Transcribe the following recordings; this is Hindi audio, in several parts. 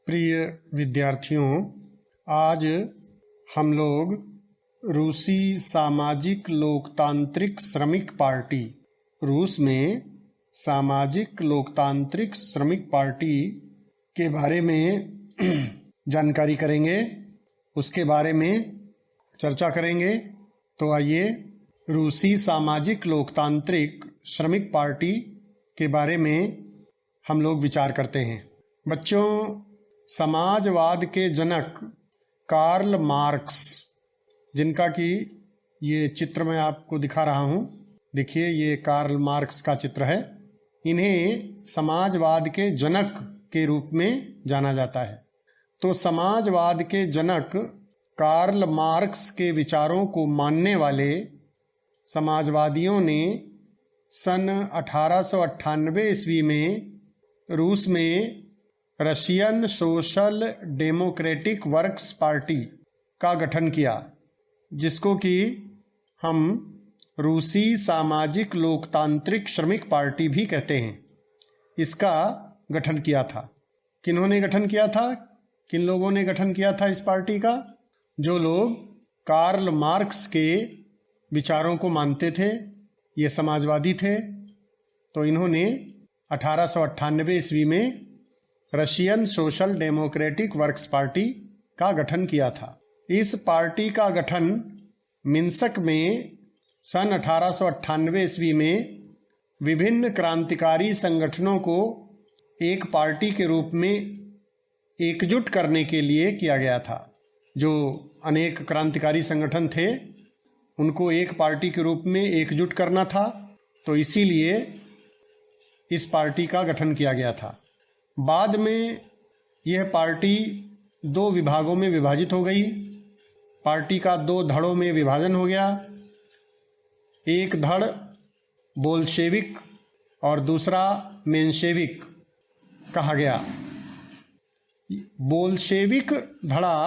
प्रिय विद्यार्थियों, आज हम लोग रूसी सामाजिक लोकतांत्रिक श्रमिक पार्टी, रूस में सामाजिक लोकतांत्रिक श्रमिक पार्टी के बारे में जानकारी करेंगे, उसके बारे में चर्चा करेंगे। तो आइए रूसी सामाजिक लोकतांत्रिक श्रमिक पार्टी के बारे में हम लोग विचार करते हैं। बच्चों, समाजवाद के जनक कार्ल मार्क्स, जिनका कि ये चित्र मैं आपको दिखा रहा हूँ, देखिए ये कार्ल मार्क्स का चित्र है। इन्हें समाजवाद के जनक के रूप में जाना जाता है। तो समाजवाद के जनक कार्ल मार्क्स के विचारों को मानने वाले समाजवादियों ने सन 1898 ईस्वी में रूस में Russian social democratic works party का गठन किया, जिसको कि हम रूसी सामाजिक लोकतांत्रिक श्रमिक पार्टी भी कहते हैं। इसका गठन किया था। किन्होंने गठन किया था? किन लोगों ने गठन किया था इस पार्टी का? जो लोग कार्ल मार्क्स के विचारों को मानते थे, ये समाजवादी थे। तो इन्होंने 1898 ईस्वी में Russian social democratic works party का गठन किया था। इस पार्टी का गठन मिन्स्क में सन 1898 ईस्वी में विभिन्न क्रांतिकारी संगठनों को एक पार्टी के रूप में एकजुट करने के लिए किया गया था। जो अनेक क्रांतिकारी संगठन थे, उनको एक पार्टी के रूप में एकजुट करना था, तो इसीलिए इस पार्टी का गठन किया गया था। बाद में यह पार्टी दो विभागों में विभाजित हो गई। पार्टी का दो धड़ों में विभाजन हो गया। एक धड़ बोल्शेविक और दूसरा मेंशेविक कहा गया। बोल्शेविक धड़ा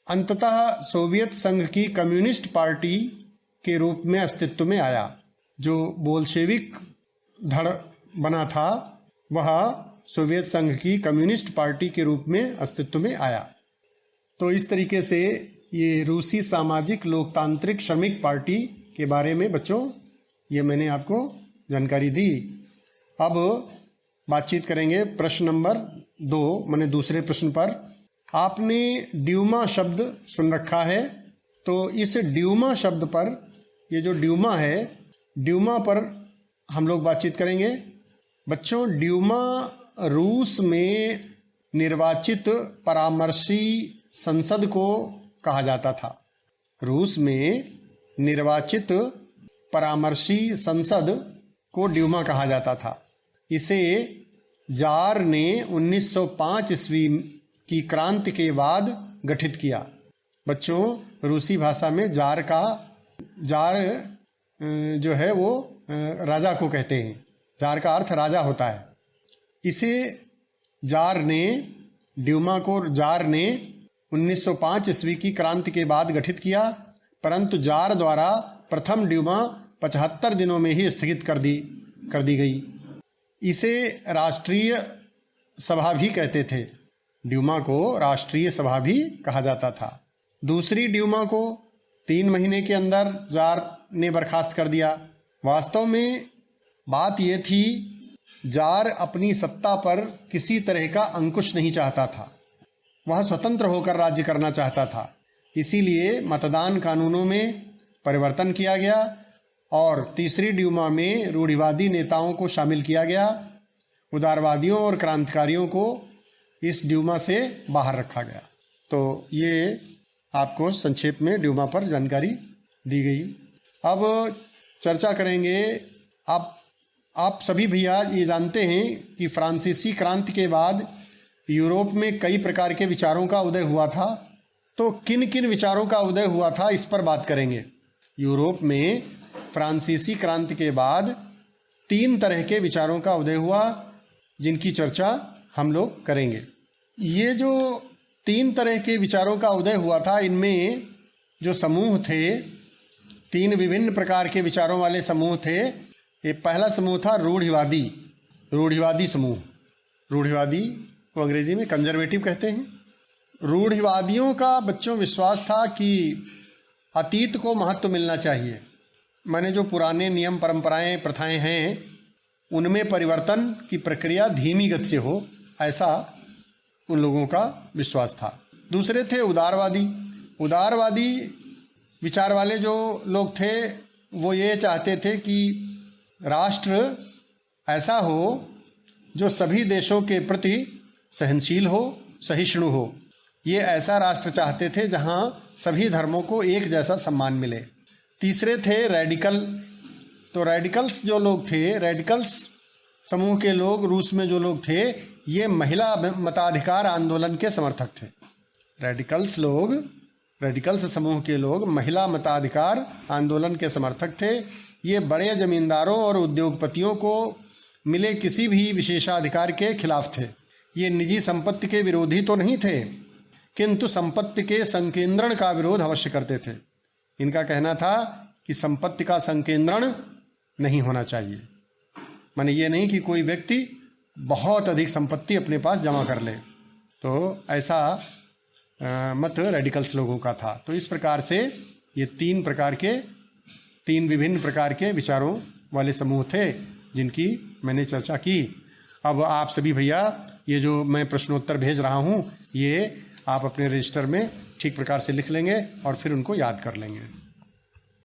अंततः सोवियत संघ की कम्युनिस्ट पार्टी के रूप में अस्तित्व में आया। जो बोल्शेविक धड़ बना था वह सोवियत संघ की कम्युनिस्ट पार्टी के रूप में अस्तित्व में आया। तो इस तरीके से ये रूसी सामाजिक लोकतांत्रिक श्रमिक पार्टी के बारे में बच्चों ये मैंने आपको जानकारी दी। अब बातचीत करेंगे प्रश्न नंबर 2, माने दूसरे प्रश्न पर। आपने ड्यूमा शब्द सुन रखा है, तो इस ड्यूमा शब्द पर, ये जो ड्यूमा है, ड्यूमा पर हम लोग बातचीत करेंगे। बच्चों, ड्यूमा रूस में निर्वाचित परामर्शी संसद को कहा जाता था। रूस में निर्वाचित परामर्शी संसद को ड्यूमा कहा जाता था। इसे जार ने 1905 ईस्वी की क्रांति के बाद गठित किया। बच्चों, रूसी भाषा में जार जो है वो राजा को कहते हैं। जार का अर्थ राजा होता है। इसे ड्यूमा को जार ने 1905 ईस्वी की क्रांति के बाद गठित किया, परंतु जार द्वारा प्रथम ड्यूमा 75 दिनों में ही स्थगित कर दी गई। इसे राष्ट्रीय सभा भी कहते थे। ड्यूमा को राष्ट्रीय सभा भी कहा जाता था। दूसरी ड्यूमा को 3 महीने के अंदर जार ने बर्खास्त कर दिया। वास्तव में बात यह थी, जार अपनी सत्ता पर किसी तरह का अंकुश नहीं चाहता था। वह स्वतंत्र होकर राज्य करना चाहता था। इसीलिए मतदान कानूनों में परिवर्तन किया गया और तीसरी ड्यूमा में रूढ़िवादी नेताओं को शामिल किया गया। उदारवादियों और क्रांतिकारियों को इस ड्यूमा से बाहर रखा गया। तो ये आपको संक्षेप में ड्यूमा पर जानकारी दी गई। अब चर्चा करेंगे। आप सभी भैया ये जानते हैं कि फ्रांसीसी क्रांति के बाद यूरोप में कई प्रकार के विचारों का उदय हुआ था। तो किन किन विचारों का उदय हुआ था, इस पर बात करेंगे। यूरोप में फ्रांसीसी क्रांति के बाद 3 तरह के विचारों का उदय हुआ, जिनकी चर्चा हम लोग करेंगे। ये जो 3 तरह के विचारों का उदय हुआ था, इनमें जो समूह थे, 3 विभिन्न प्रकार के विचारों वाले समूह थे। ये पहला समूह था रूढ़िवादी समूह। रूढ़िवादी वो अंग्रेजी में कंजर्वेटिव कहते हैं। रूढ़िवादियों का बच्चों विश्वास था कि अतीत को महत्व मिलना चाहिए, माने जो पुराने नियम परंपराएं प्रथाएं हैं उनमें परिवर्तन की प्रक्रिया धीमी गति से हो, ऐसा उन लोगों का विश्वास था। दूसरे थे उदारवादी। उदारवादी विचार वाले जो लोग थे वो ये चाहते थे कि राष्ट्र ऐसा हो जो सभी देशों के प्रति सहनशील हो, सहिष्णु हो। ये ऐसा राष्ट्र चाहते थे जहाँ सभी धर्मों को एक जैसा सम्मान मिले। तीसरे थे रेडिकल। तो रेडिकल्स जो लोग थे, रेडिकल्स समूह के लोग, रूस में जो लोग थे, ये महिला मताधिकार आंदोलन के समर्थक थे। रेडिकल्स समूह के लोग महिला मताधिकार आंदोलन के समर्थक थे। ये बड़े जमींदारों और उद्योगपतियों को मिले किसी भी विशेषाधिकार के खिलाफ थे। ये निजी संपत्ति के विरोधी तो नहीं थे, किंतु संपत्ति के संकेंद्रण का विरोध अवश्य करते थे। इनका कहना था कि संपत्ति का संकेंद्रण नहीं होना चाहिए, माने ये नहीं कि कोई व्यक्ति बहुत अधिक संपत्ति अपने पास जमा कर ले। तो ऐसा मत रेडिकल्स लोगों का था। तो इस प्रकार से ये तीन विभिन्न प्रकार के विचारों वाले समूह थे जिनकी मैंने चर्चा की। अब आप सभी भैया ये जो मैं प्रश्नोत्तर भेज रहा हूँ ये आप अपने रजिस्टर में ठीक प्रकार से लिख लेंगे और फिर उनको याद कर लेंगे।